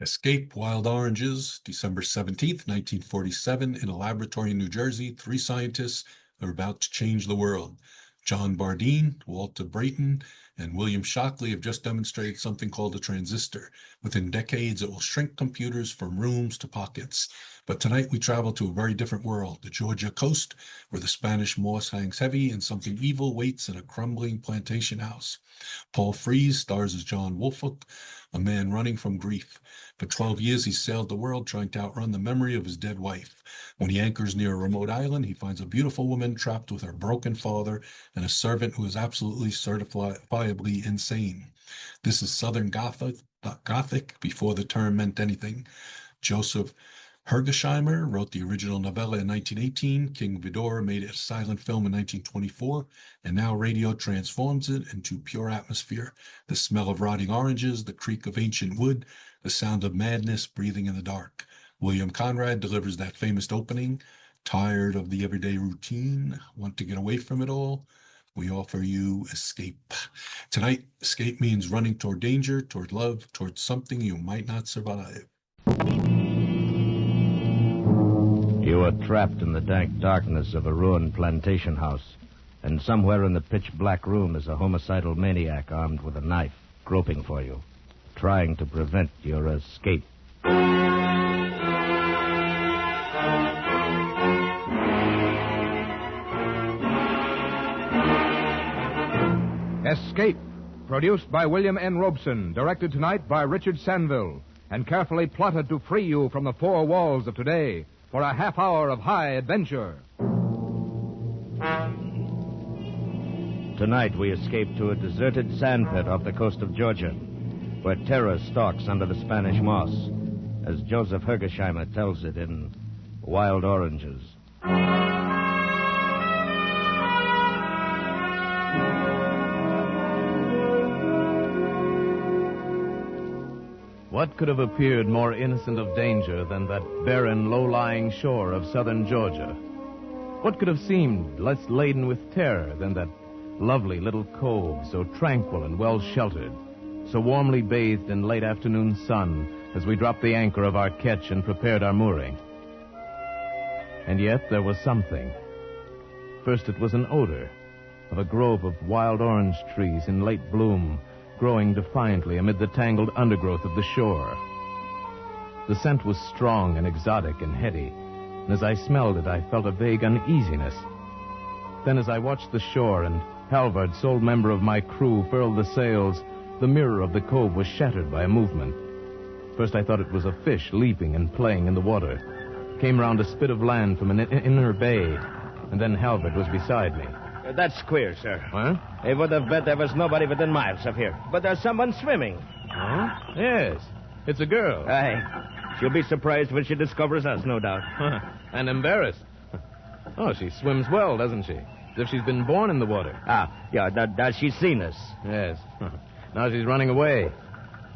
Escape Wild Oranges, December 17th, 1947, in a laboratory in New Jersey. Three scientists are about to change the world. John Bardeen, Walter Brayton, and William Shockley have just demonstrated something called a transistor. Within decades, it will shrink computers from rooms to pockets. But tonight we travel to a very different world, the Georgia coast, where the Spanish moss hangs heavy and something evil waits in a crumbling plantation house. Paul Frees stars as John Woolfolk, a man running from grief. For 12 years, he sailed the world trying to outrun the memory of his dead wife. When he anchors near a remote island, he finds a beautiful woman trapped with her broken father and a servant who is absolutely certifiably insane. This is Southern Gothic before the term meant anything. Joseph Hergesheimer wrote the original novella in 1918. King Vidor made it a silent film in 1924, and now radio transforms it into pure atmosphere. The smell of rotting oranges, the creak of ancient wood, the sound of madness breathing in the dark. William Conrad delivers that famous opening. Tired of the everyday routine? Want to get away from it all? We offer you escape. Tonight, escape means running toward danger, toward love, toward something you might not survive. You are trapped in the dank darkness of a ruined plantation house, and somewhere in the pitch-black room is a homicidal maniac armed with a knife, groping for you, trying to prevent your escape. Escape, produced by William N. Robeson, directed tonight by Richard Sanville, and carefully plotted to free you from the four walls of today for a half hour of high adventure. Tonight we escape to a deserted sandpit off the coast of Georgia, where terror stalks under the Spanish moss, as Joseph Hergesheimer tells it in Wild Oranges. What could have appeared more innocent of danger than that barren, low-lying shore of southern Georgia? What could have seemed less laden with terror than that lovely little cove, so tranquil and well-sheltered, so warmly bathed in late afternoon sun as we dropped the anchor of our ketch and prepared our mooring? And yet there was something. First it was an odor of a grove of wild orange trees in late bloom, growing defiantly amid the tangled undergrowth of the shore. The scent was strong and exotic and heady, and as I smelled it, I felt a vague uneasiness. Then as I watched the shore and Halvard, sole member of my crew, furled the sails, the mirror of the cove was shattered by a movement. First I thought it was a fish leaping and playing in the water. Came round a spit of land from an inner bay, and then Halvard was beside me. That's queer, sir. Huh? I would have bet there was nobody within miles of here. But there's someone swimming. Huh? Yes. It's a girl. Aye. She'll be surprised when she discovers us, no doubt. And embarrassed. Oh, she swims well, doesn't she? As if she's been born in the water. Yeah, that she's seen us. Yes. Now she's running away.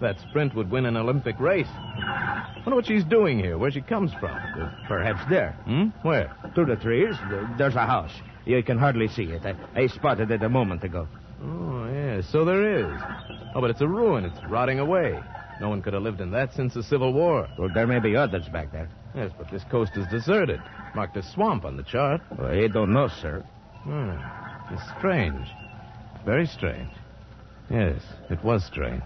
That sprint would win an Olympic race. Wonder what she's doing here, where she comes from. Perhaps there. Where? Through the trees, there's a house. You can hardly see it. I spotted it a moment ago. Oh, yes, so there is. Oh, but it's a ruin. It's rotting away. No one could have lived in that since the Civil War. Well, there may be others back there. Yes, but this coast is deserted. Marked as swamp on the chart. Well, I don't know, sir. It's strange. Very strange. Yes, it was strange.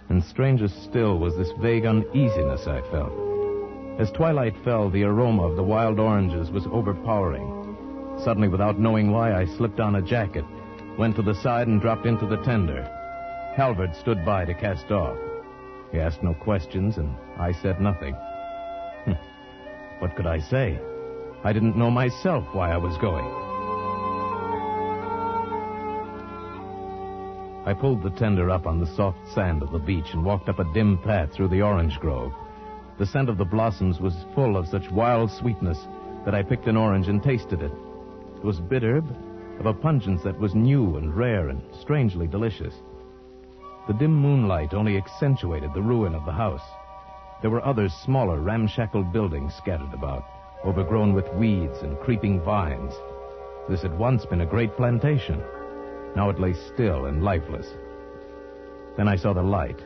And stranger still was this vague uneasiness I felt. As twilight fell, the aroma of the wild oranges was overpowering. Suddenly, without knowing why, I slipped on a jacket, went to the side and dropped into the tender. Halvard stood by to cast off. He asked no questions, and I said nothing. What could I say? I didn't know myself why I was going. I pulled the tender up on the soft sand of the beach and walked up a dim path through the orange grove. The scent of the blossoms was full of such wild sweetness that I picked an orange and tasted it. It was bitter, of a pungence that was new and rare and strangely delicious. The dim moonlight only accentuated the ruin of the house. There were other smaller, ramshackle buildings scattered about, overgrown with weeds and creeping vines. This had once been a great plantation. Now it lay still and lifeless. Then I saw the light.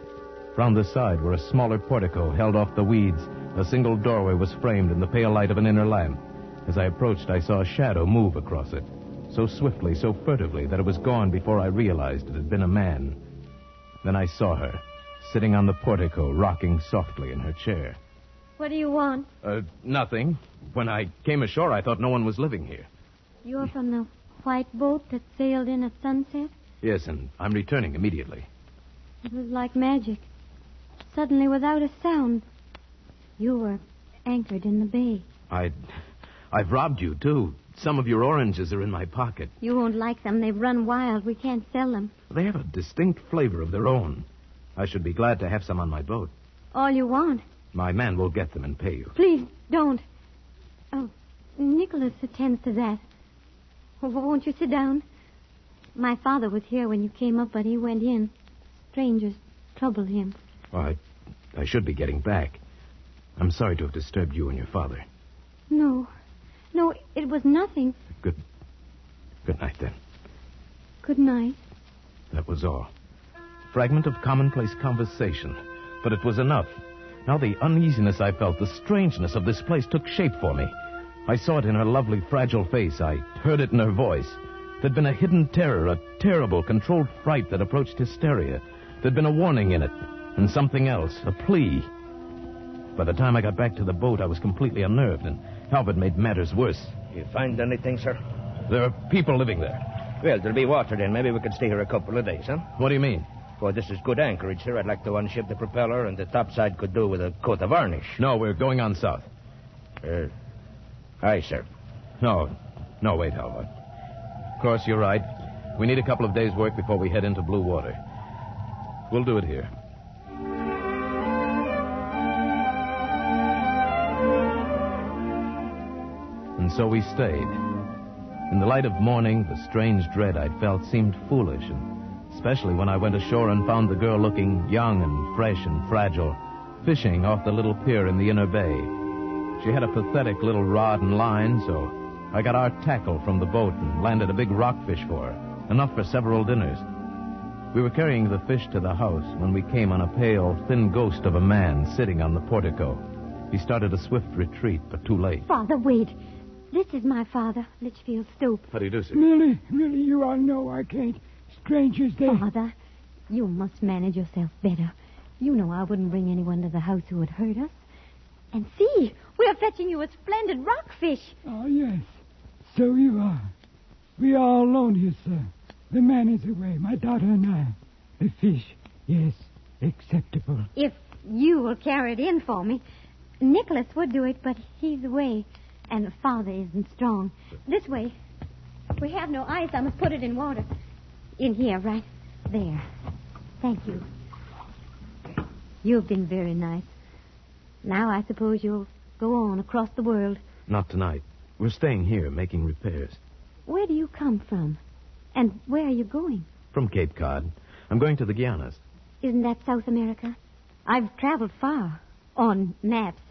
Round the side were a smaller portico held off the weeds. A single doorway was framed in the pale light of an inner lamp. As I approached, I saw a shadow move across it. So swiftly, so furtively, that it was gone before I realized it had been a man. Then I saw her, sitting on the portico, rocking softly in her chair. What do you want? Nothing. When I came ashore, I thought no one was living here. You're from the white boat that sailed in at sunset? Yes, and I'm returning immediately. It was like magic. Suddenly, without a sound, you were anchored in the bay. I've robbed you, too. Some of your oranges are in my pocket. You won't like them. They've run wild. We can't sell them. They have a distinct flavor of their own. I should be glad to have some on my boat. All you want. My man will get them and pay you. Please, don't. Oh, Nicholas attends to that. Won't you sit down? My father was here when you came up, but he went in. Strangers troubled him. Well, I should be getting back. I'm sorry to have disturbed you and your father. No, it was nothing. Good night, then. Good night. That was all. Fragment of commonplace conversation. But it was enough. Now the uneasiness I felt, the strangeness of this place took shape for me. I saw it in her lovely, fragile face. I heard it in her voice. There'd been a hidden terror, a terrible, controlled fright that approached hysteria. There'd been a warning in it, and something else, a plea. By the time I got back to the boat, I was completely unnerved, and Halbert made matters worse. You find anything, sir? There are people living there. Well, there'll be water then. Maybe we could stay here a couple of days, huh? What do you mean? Well, this is good anchorage, sir. I'd like to unship the propeller, and the topside could do with a coat of varnish. No, we're going on south. Aye, sir. No, wait, Halbert. Of course, you're right. We need a couple of days' work before we head into blue water. We'll do it here. And so we stayed. In the light of morning, the strange dread I'd felt seemed foolish, and especially when I went ashore and found the girl looking young and fresh and fragile, fishing off the little pier in the inner bay. She had a pathetic little rod and line, so I got our tackle from the boat and landed a big rockfish for her, enough for several dinners. We were carrying the fish to the house when we came on a pale, thin ghost of a man sitting on the portico. He started a swift retreat, but too late. Father, wait. This is my father, Litchfield Stoop. How do you do, sir? Millie, you all know I can't. Strangers, they... Father, you must manage yourself better. You know I wouldn't bring anyone to the house who would hurt us. And see, we are fetching you a splendid rockfish. Oh, yes. So you are. We are all alone here, sir. The man is away, my daughter and I. The fish, yes, acceptable. If you will carry it in for me. Nicholas would do it, but he's away. And Father isn't strong. This way. We have no ice. I must put it in water. In here, right there. Thank you. You've been very nice. Now I suppose you'll go on across the world. Not tonight. We're staying here, making repairs. Where do you come from? And where are you going? From Cape Cod. I'm going to the Guianas. Isn't that South America? I've traveled far. On maps.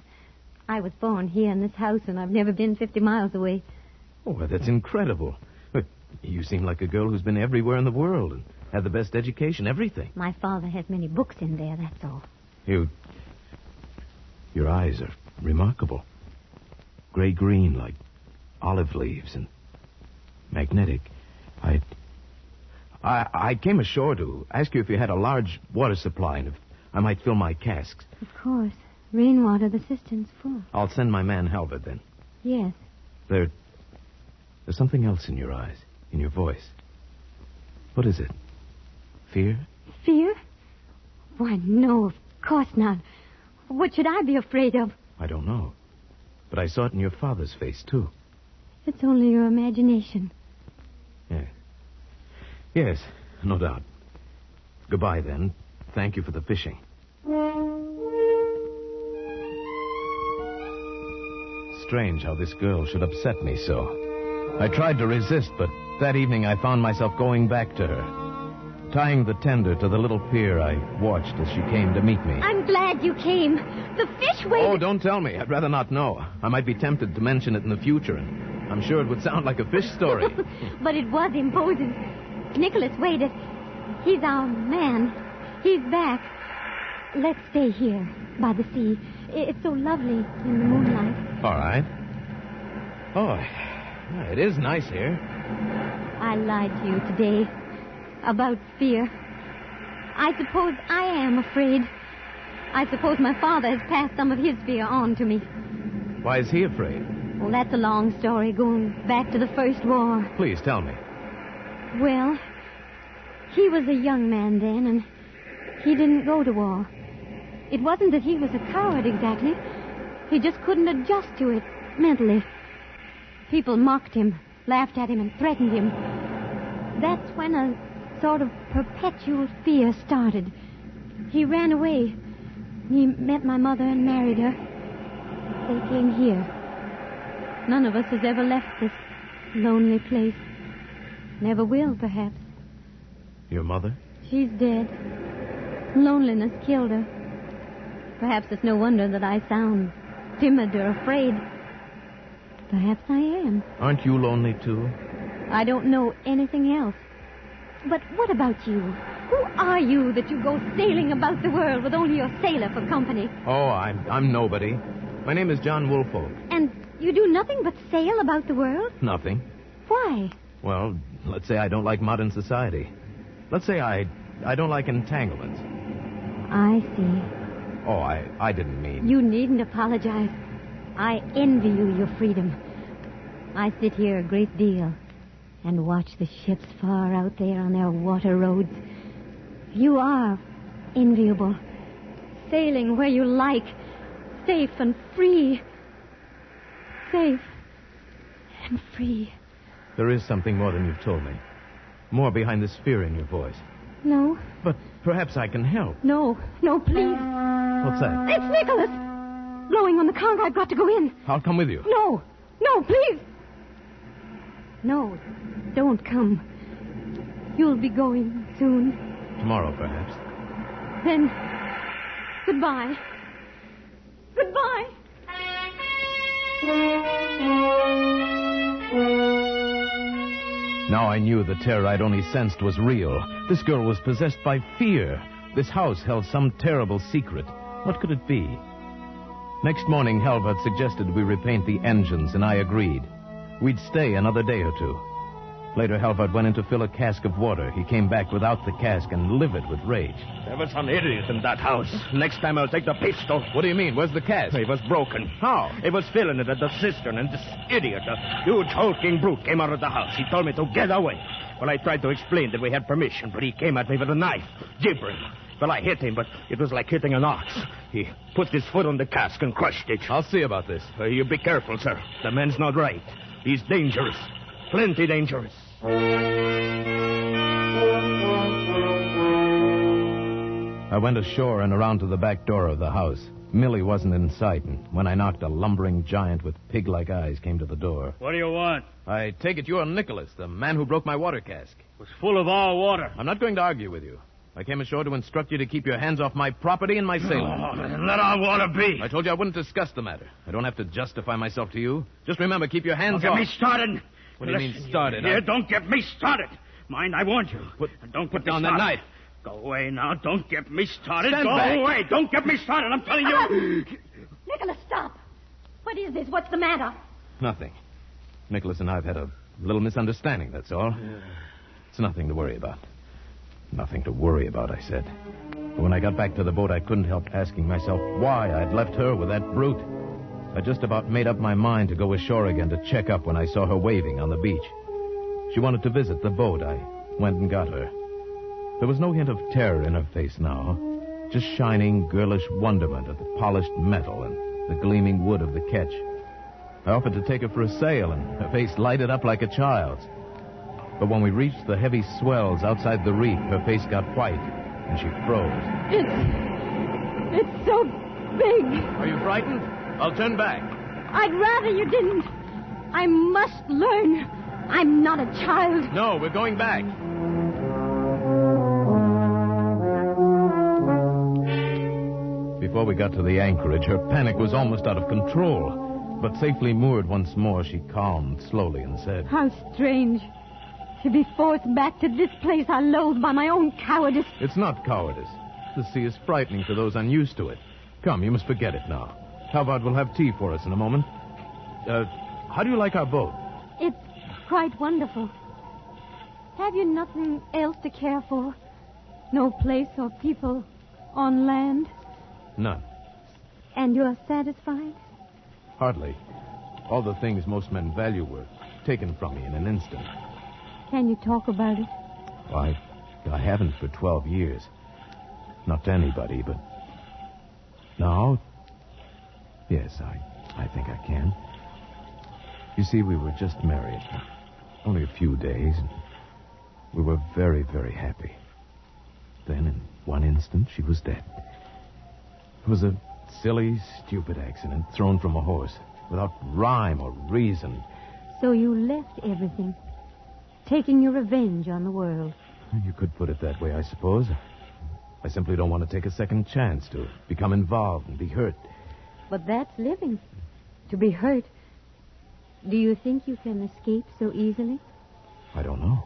I was born here in this house, and I've never been 50 miles away. Oh, that's incredible. But you seem like a girl who's been everywhere in the world and had the best education, everything. My father has many books in there, that's all. Your eyes are remarkable. Gray-green, like olive leaves, and magnetic. I came ashore to ask you if you had a large water supply and if I might fill my casks. Of course. Rainwater, the cistern's full. I'll send my man Halbert then. Yes. There's something else in your eyes, in your voice. What is it? Fear? Fear? Why, no, of course not. What should I be afraid of? I don't know. But I saw it in your father's face, too. It's only your imagination. Yes, no doubt. Goodbye, then. Thank you for the fishing. Strange how this girl should upset me so. I tried to resist, but that evening I found myself going back to her. Tying the tender to the little pier, I watched as she came to meet me. I'm glad you came. The fish waited... Oh, don't tell me. I'd rather not know. I might be tempted to mention it in the future, and I'm sure it would sound like a fish story. But it was imposing. Nicholas waited. He's our man. He's back. let's stay here, by the sea. It's so lovely in the moonlight. All right. Oh, it is nice here. I lied to you today about fear. I suppose I am afraid. I suppose my father has passed some of his fear on to me. Why is he afraid? Well, that's a long story, going back to the First War. Please tell me. Well, he was a young man then, and he didn't go to war. It wasn't that he was a coward exactly. He just couldn't adjust to it mentally. People mocked him, laughed at him, and threatened him. That's when a sort of perpetual fear started. He ran away. He met my mother and married her. They came here. None of us has ever left this lonely place. Never will, perhaps. Your mother? She's dead. Loneliness killed her. Perhaps it's no wonder that I sound timid or afraid. Perhaps I am. Aren't you lonely, too? I don't know anything else. But what about you? Who are you that you go sailing about the world with only your sailor for company? Oh, I'm nobody. My name is John Woolfolk. And you do nothing but sail about the world? Nothing. Why? Well, let's say I don't like modern society. Let's say I don't like entanglements. I see. Oh, I didn't mean... You needn't apologize. I envy you your freedom. I sit here a great deal and watch the ships far out there on their water roads. You are enviable. Sailing where you like. Safe and free. Safe and free. There is something more than you've told me. More behind this fear in your voice. No. But perhaps I can help. No, please. What's that? It's Nicholas. Blowing on the Conrad. I've got to go in. I'll come with you. No, please. No, don't come. You'll be going soon. Tomorrow, perhaps. Then, goodbye. Goodbye. Now I knew the terror I'd only sensed was real. This girl was possessed by fear. This house held some terrible secret. What could it be? Next morning, Halvard suggested we repaint the engines, and I agreed. We'd stay another day or two. Later, Halvard went in to fill a cask of water. He came back without the cask and livid with rage. There was an idiot in that house. Next time I'll take the pistol. What do you mean? Where's the cask? It was broken. How? It was filling it at the cistern, and this idiot, a huge hulking brute, came out of the house. He told me to get away. Well, I tried to explain that we had permission, but he came at me with a knife, gibbering. Well, I hit him, but it was like hitting an ox. He put his foot on the cask and crushed it. I'll see about this. You be careful, sir. The man's not right. He's dangerous. Plenty dangerous. I went ashore and around to the back door of the house. Millie wasn't in sight, and when I knocked, a lumbering giant with pig-like eyes came to the door. What do you want? I take it you're Nicholas, the man who broke my water cask. It was full of all water. I'm not going to argue with you. I came ashore to instruct you to keep your hands off my property and my sailor. Oh, let our water be. I told you I wouldn't discuss the matter. I don't have to justify myself to you. Just remember, keep your hands Don't off. get me started. What do you mean started? Here, don't get me started. Mind, I warned you. Put down that knife. Go away now. Don't get me started. Stand Go back. away. Don't get me started. I'm telling you. Nicholas, stop. What is this? What's the matter? Nothing. Nicholas and I have had a little misunderstanding, that's all. It's nothing to worry about. Nothing to worry about, I said. But when I got back to the boat, I couldn't help asking myself why I'd left her with that brute. I just about made up my mind to go ashore again to check up when I saw her waving on the beach. She wanted to visit the boat. I went and got her. There was no hint of terror in her face now, just shining, girlish wonderment at the polished metal and the gleaming wood of the ketch. I offered to take her for a sail, and her face lighted up like a child's. But when we reached the heavy swells outside the reef, her face got white, and she froze. It's so big. Are you frightened? I'll turn back. I'd rather you didn't. I must learn. I'm not a child. No, we're going back. Before we got to the anchorage, her panic was almost out of control. But safely moored once more, she calmed slowly and said, How strange. To be forced back to this place I loathe by my own cowardice. It's not cowardice. The sea is frightening to those unused to it. Come, you must forget it now. How about we'll have tea for us in a moment? How do you like our boat? It's quite wonderful. Have you nothing else to care for? No place or people on land? None. And you're satisfied? Hardly. All the things most men value were taken from me in an instant. Can you talk about it? I haven't for 12 years. Not to anybody, but... Now? Yes, I think I can. You see, we were just married. Only a few days. And we were very, very happy. Then, in one instant, she was dead. It was a silly, stupid accident thrown from a horse, without rhyme or reason. So you left everything, taking your revenge on the world. You could put it that way, I suppose. I simply don't want to take a second chance to become involved and be hurt. But that's living. To be hurt. Do you think you can escape so easily? I don't know.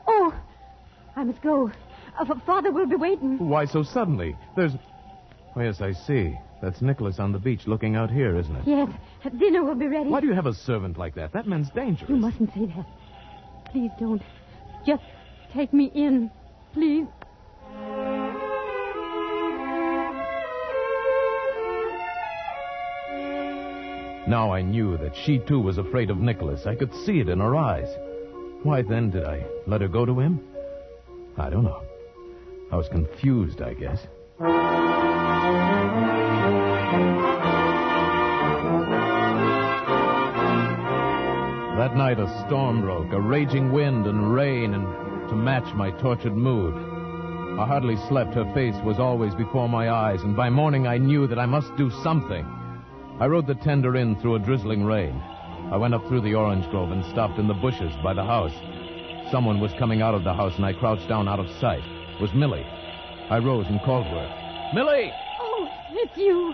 Oh, I must go. Father will be waiting. Why so suddenly? There's... Oh, yes, I see. That's Nicholas on the beach looking out here, isn't it? Yes. Dinner will be ready. Why do you have a servant like that? That man's dangerous. You mustn't say that. Please don't. Just take me in, please. Now I knew that she, too, was afraid of Nicholas. I could see it in her eyes. Why, then, did I let her go to him? I don't know. I was confused, I guess. That night a storm broke, a raging wind and rain, and to match my tortured mood. I hardly slept. Her face was always before my eyes, and by morning I knew that I must do something. I rode the tender in through a drizzling rain. I went up through the orange grove and stopped in the bushes by the house. Someone was coming out of the house, and I crouched down out of sight. It was Millie. I rose and called her. Millie! Oh, it's you.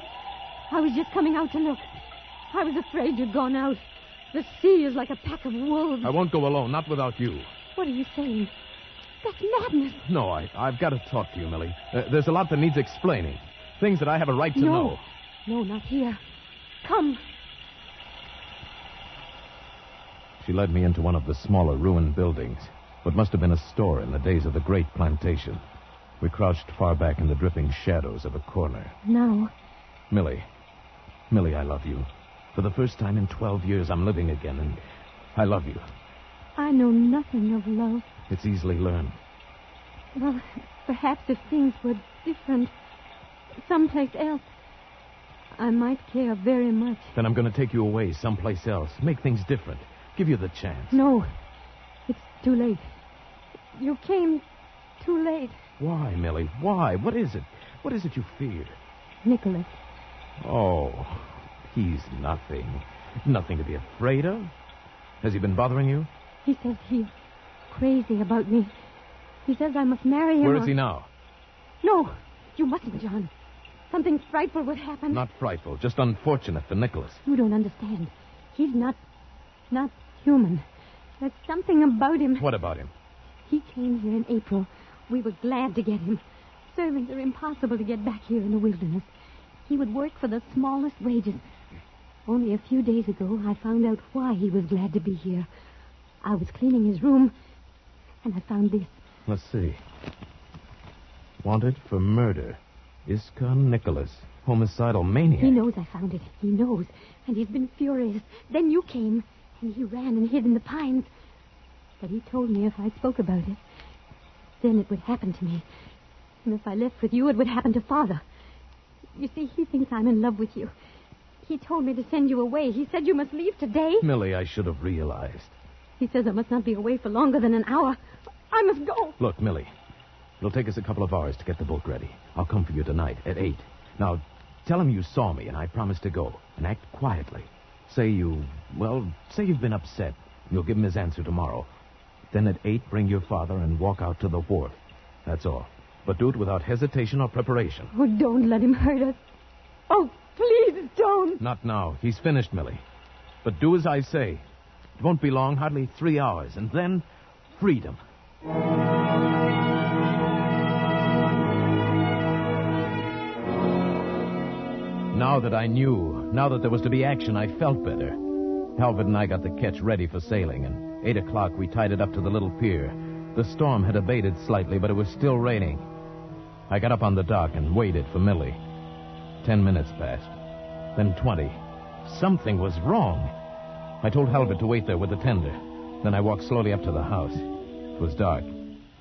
I was just coming out to look. I was afraid you'd gone out. The sea is like a pack of wolves. I won't go alone, not without you. What are you saying? That's madness. No, I've got to talk to you, Millie. There's a lot that needs explaining. Things that I have a right to know. No, not here. Come. She led me into one of the smaller ruined buildings. What must have been a store in the days of the great plantation. We crouched far back in the dripping shadows of a corner. Now? Millie, I love you. For the first time in 12 years, I'm living again, and I love you. I know nothing of love. It's easily learned. Well, perhaps if things were different, someplace else, I might care very much. Then I'm going to take you away someplace else. Make things different. Give you the chance. No. It's too late. You came too late. Why, Millie? Why? What is it? What is it you fear? Nicholas. Oh, he's nothing. Nothing to be afraid of. Has he been bothering you? He says he's crazy about me. He says I must marry him. Where is he now? No, you mustn't, John. Something frightful would happen. Not frightful, just unfortunate for Nicholas. You don't understand. He's not human. There's something about him. What about him? He came here in April. We were glad to get him. Servants are impossible to get back here in the wilderness. He would work for the smallest wages. Only a few days ago, I found out why he was glad to be here. I was cleaning his room, and I found this. Let's see. Wanted for murder. Iska Nicholas, homicidal maniac. He knows I found it. He knows. And he's been furious. Then you came, and he ran and hid in the pines. But he told me if I spoke about it, then it would happen to me. And if I left with you, it would happen to Father. You see, he thinks I'm in love with you. He told me to send you away. He said you must leave today. Millie, I should have realized. He says I must not be away for longer than an hour. I must go. Look, Millie, it'll take us a couple of hours to get the boat ready. I'll come for you tonight at 8. Now, tell him you saw me and I promised to go. And act quietly. Say you've been upset. You'll give him his answer tomorrow. Then at 8, bring your father and walk out to the wharf. That's all. But do it without hesitation or preparation. Oh, don't let him hurt us. Oh, please don't. Not now. He's finished, Millie. But do as I say. It won't be long, hardly 3 hours. And then, freedom. Now that I knew, now that there was to be action, I felt better. Halvard and I got the ketch ready for sailing, and 8 o'clock we tied it up to the little pier. The storm had abated slightly, but it was still raining. I got up on the dock and waited for Millie. 10 minutes passed. Then 20. Something was wrong. I told Halvard to wait there with the tender. Then I walked slowly up to the house. It was dark.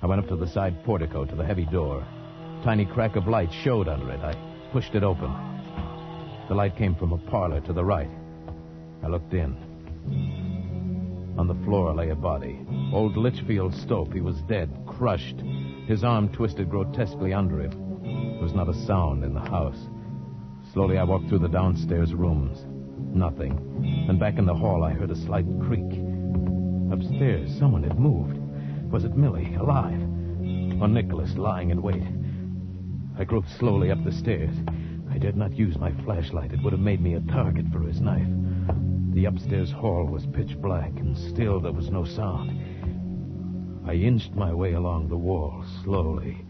I went up to the side portico to the heavy door. A tiny crack of light showed under it. I pushed it open. The light came from a parlor to the right. I looked in. On the floor lay a body. Old Litchfield Stope. He was dead, crushed. His arm twisted grotesquely under him. There was not a sound in the house. Slowly I walked through the downstairs rooms. Nothing. And back in the hall I heard a slight creak. Upstairs, someone had moved. Was it Millie, alive? Or Nicholas, lying in wait? I groped slowly up the stairs. I dared not use my flashlight. It would have made me a target for his knife. The upstairs hall was pitch black, and still there was no sound. I inched my way along the wall, slowly.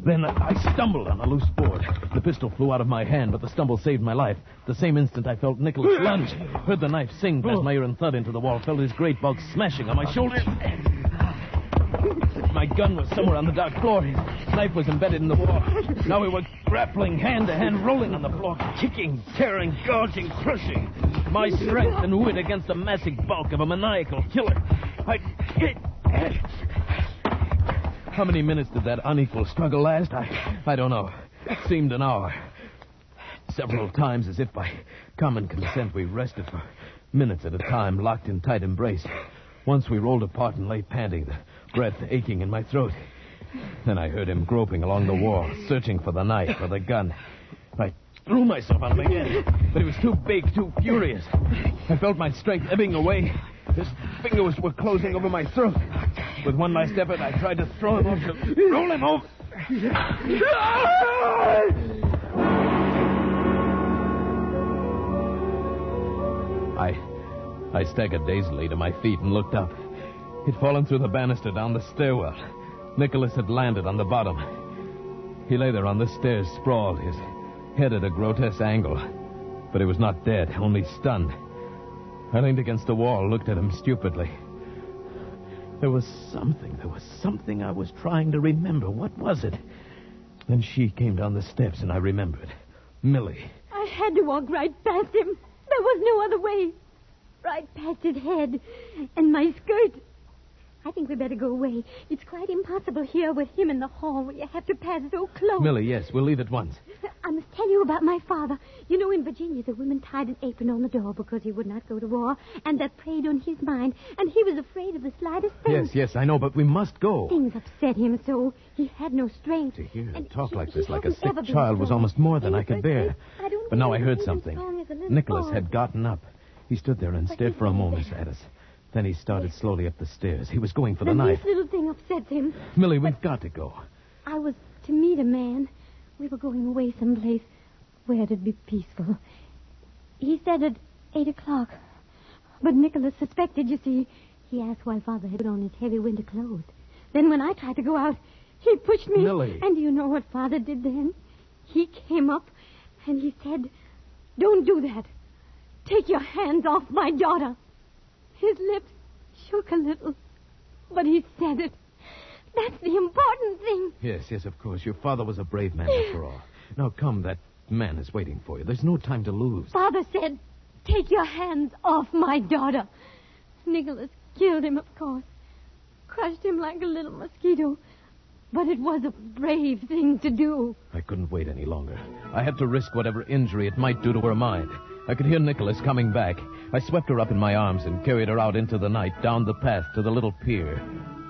Then I stumbled on a loose board. The pistol flew out of my hand, but the stumble saved my life. The same instant I felt Nicholas lunge. Heard the knife sing past my ear and thud into the wall. Felt his great bulk smashing on my shoulder. My gun was somewhere on the dark floor. His knife was embedded in the wall. Now we were grappling hand to hand, rolling on the floor, kicking, tearing, gouging, crushing. My strength and wit against the massive bulk of a maniacal killer. How many minutes did that unequal struggle last? I don't know. It seemed an hour. Several times, as if by common consent, we rested for minutes at a time, locked in tight embrace. Once we rolled apart and lay panting, the breath aching in my throat. Then I heard him groping along the wall, searching for the knife or the gun. I threw myself on him again, but he was too big, too furious. I felt my strength ebbing away. His fingers were closing over my throat. With one last effort, I tried to throw him over, to roll him over. I staggered dazedly to my feet and looked up. He'd fallen through the banister down the stairwell. Nicholas had landed on the bottom. He lay there on the stairs, sprawled, his head at a grotesque angle. But he was not dead, only stunned. I leaned against the wall, looked at him stupidly. There was something I was trying to remember. What was it? Then she came down the steps, and I remembered. Millie. I had to walk right past him. There was no other way. Right past his head and my skirt. I think we better go away. It's quite impossible here with him in the hall where you have to pass so close. Millie, yes, we'll leave at once. I must tell you about my father. You know, in Virginia, the women tied an apron on the door because he would not go to war, and that preyed on his mind, and he was afraid of the slightest thing. Yes, I know, but we must go. Things upset him so. He had no strength. To hear him talk like this, like a sick child, was almost more than I could bear. But now I heard something. Nicholas had gotten up. He stood there and stared for a moment at us. Then he started slowly up the stairs. He was going for the knife. This little thing upsets him. Millie, we've got to go. I was to meet a man. We were going away someplace where it'd be peaceful. He said at 8 o'clock. But Nicholas suspected, you see. He asked why Father had put on his heavy winter clothes. Then when I tried to go out, he pushed me. Millie. And do you know what Father did then? He came up and he said, "Don't do that. Take your hands off my daughter." His lips shook a little, but he said it. That's the important thing. Yes, of course. Your father was a brave man after all. Now, come, that man is waiting for you. There's no time to lose. Father said, "Take your hands off my daughter." Nicholas killed him, of course. Crushed him like a little mosquito. But it was a brave thing to do. I couldn't wait any longer. I had to risk whatever injury it might do to her mind. I could hear Nicholas coming back. I swept her up in my arms and carried her out into the night, down the path to the little pier.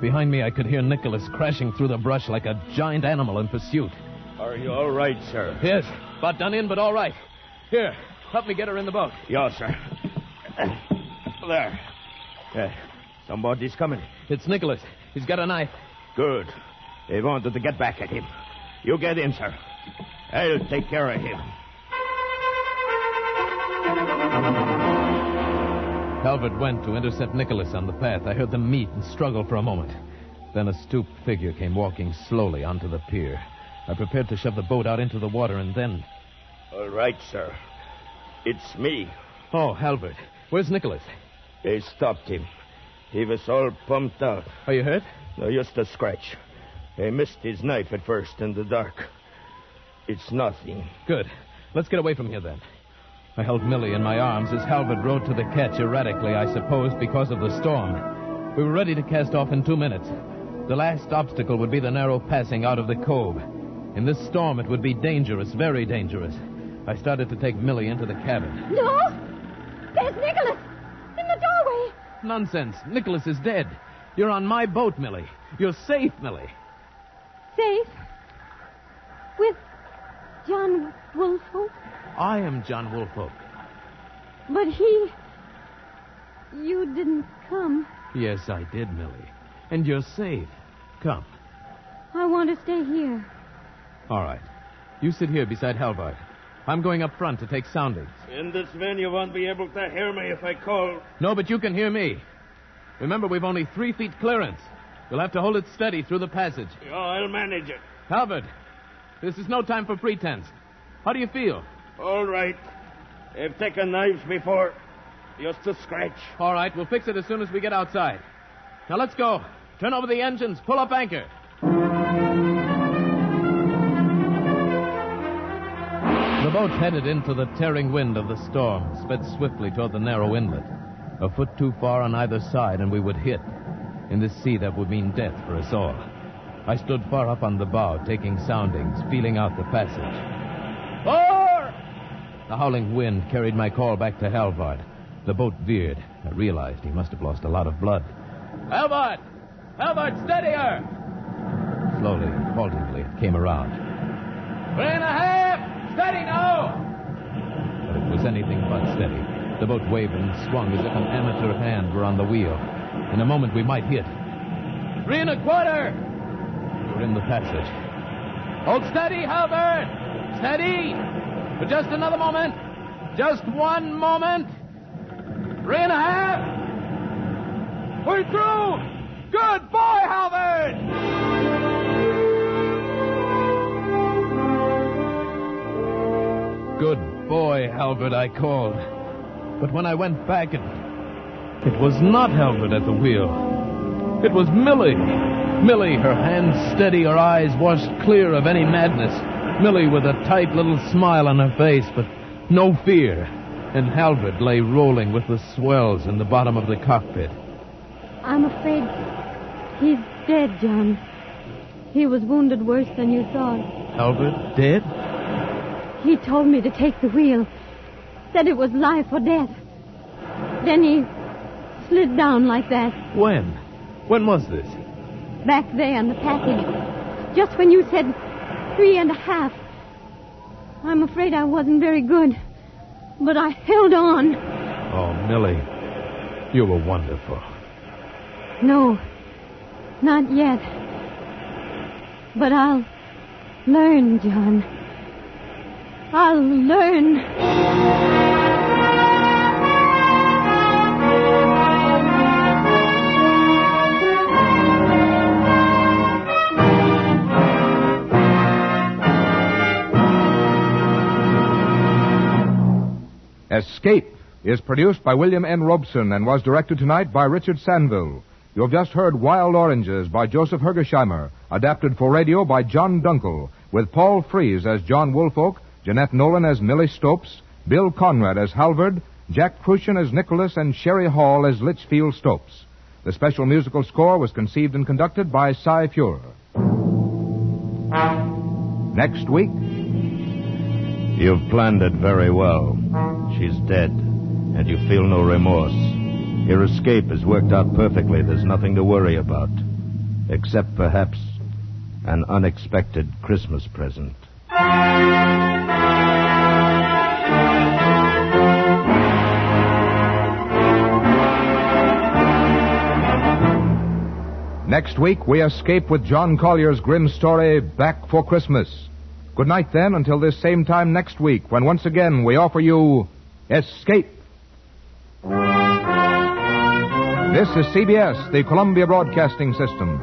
Behind me, I could hear Nicholas crashing through the brush like a giant animal in pursuit. Are you all right, sir? Yes, about done in, but all right. Here, help me get her in the boat. Yes, sir. There. Somebody's coming. It's Nicholas. He's got a knife. Good. They wanted to get back at him. You get in, sir. I'll take care of him. Halvard went to intercept Nicholas on the path. I heard them meet and struggle for a moment. Then a stooped figure came walking slowly onto the pier. I prepared to shove the boat out into the water, and then All right, sir. It's me. Oh, Halbert. Where's Nicholas? They stopped him. He was all pumped out. Are you hurt? No, just a scratch. He missed his knife at first in the dark. It's nothing. Good. Let's get away from here, then. I held Millie in my arms as Halbert rode to the catch erratically, I suppose, because of the storm. We were ready to cast off in 2 minutes. The last obstacle would be the narrow passing out of the cove. In this storm, it would be dangerous, very dangerous. I started to take Millie into the cabin. No! There's Nicholas! In the doorway! Nonsense. Nicholas is dead. You're on my boat, Millie. You're safe, Millie. Safe? With John Woolfolk? I am John Woolfolk. But you didn't come. Yes, I did, Millie. And you're safe. Come. I want to stay here. All right. You sit here beside Halbert. I'm going up front to take soundings. In this van, you won't be able to hear me if I call. No, but you can hear me. Remember, we've only 3 feet clearance. You'll have to hold it steady through the passage. Oh, I'll manage it. Halbert, this is no time for pretense. How do you feel? All right. I've taken knives before. Just a scratch. All right, we'll fix it as soon as we get outside. Now let's go. Turn over the engines. Pull up anchor. The boat headed into the tearing wind of the storm, sped swiftly toward the narrow inlet. A foot too far on either side, and we would hit. In this sea, that would mean death for us all. I stood far up on the bow, taking soundings, feeling out the passage. Fore! The howling wind carried my call back to Halbert. The boat veered. I realized he must have lost a lot of blood. Halbert! Halbert, steady her! Slowly, haltingly, it came around. 3.5! Steady now! But it was anything but steady. The boat wavered and swung as if an amateur hand were on the wheel. In a moment, we might hit. 3.25! We were in the passage. Hold steady, Halbert! Steady! For just another moment. Just one moment. 3.5! We're through! Good boy, Halbert! Good boy, Halbert, I called. But when I went back, it was not Halbert at the wheel. It was Millie. Millie, her hands steady, her eyes washed clear of any madness. Millie with a tight little smile on her face, but no fear. And Halbert lay rolling with the swells in the bottom of the cockpit. I'm afraid he's dead, John. He was wounded worse than you thought. Halbert dead? He told me to take the wheel. Said it was life or death. Then he slid down like that. When? When was this? Back there in the passage. Just when you said 3.5. I'm afraid I wasn't very good. But I held on. Oh, Millie, you were wonderful. No, not yet. But I'll learn, John. I'll learn. Escape is produced by William N. Robeson and was directed tonight by Richard Sanville. You have just heard Wild Oranges by Joseph Hergesheimer, adapted for radio by John Dunkel, with Paul Frees as John Woolfolk, Jeannette Nolan as Millie Stopes, Bill Conrad as Halvard, Jack Crucian as Nicholas, and Sherry Hall as Litchfield Stopes. The special musical score was conceived and conducted by Cy Fuhrer. Next week... You've planned it very well. She's dead, and you feel no remorse. Your escape has worked out perfectly. There's nothing to worry about. Except, perhaps, an unexpected Christmas present. Next week, we escape with John Collier's grim story, Back for Christmas. Good night, then, until this same time next week, when once again we offer you Escape. This is CBS, the Columbia Broadcasting System.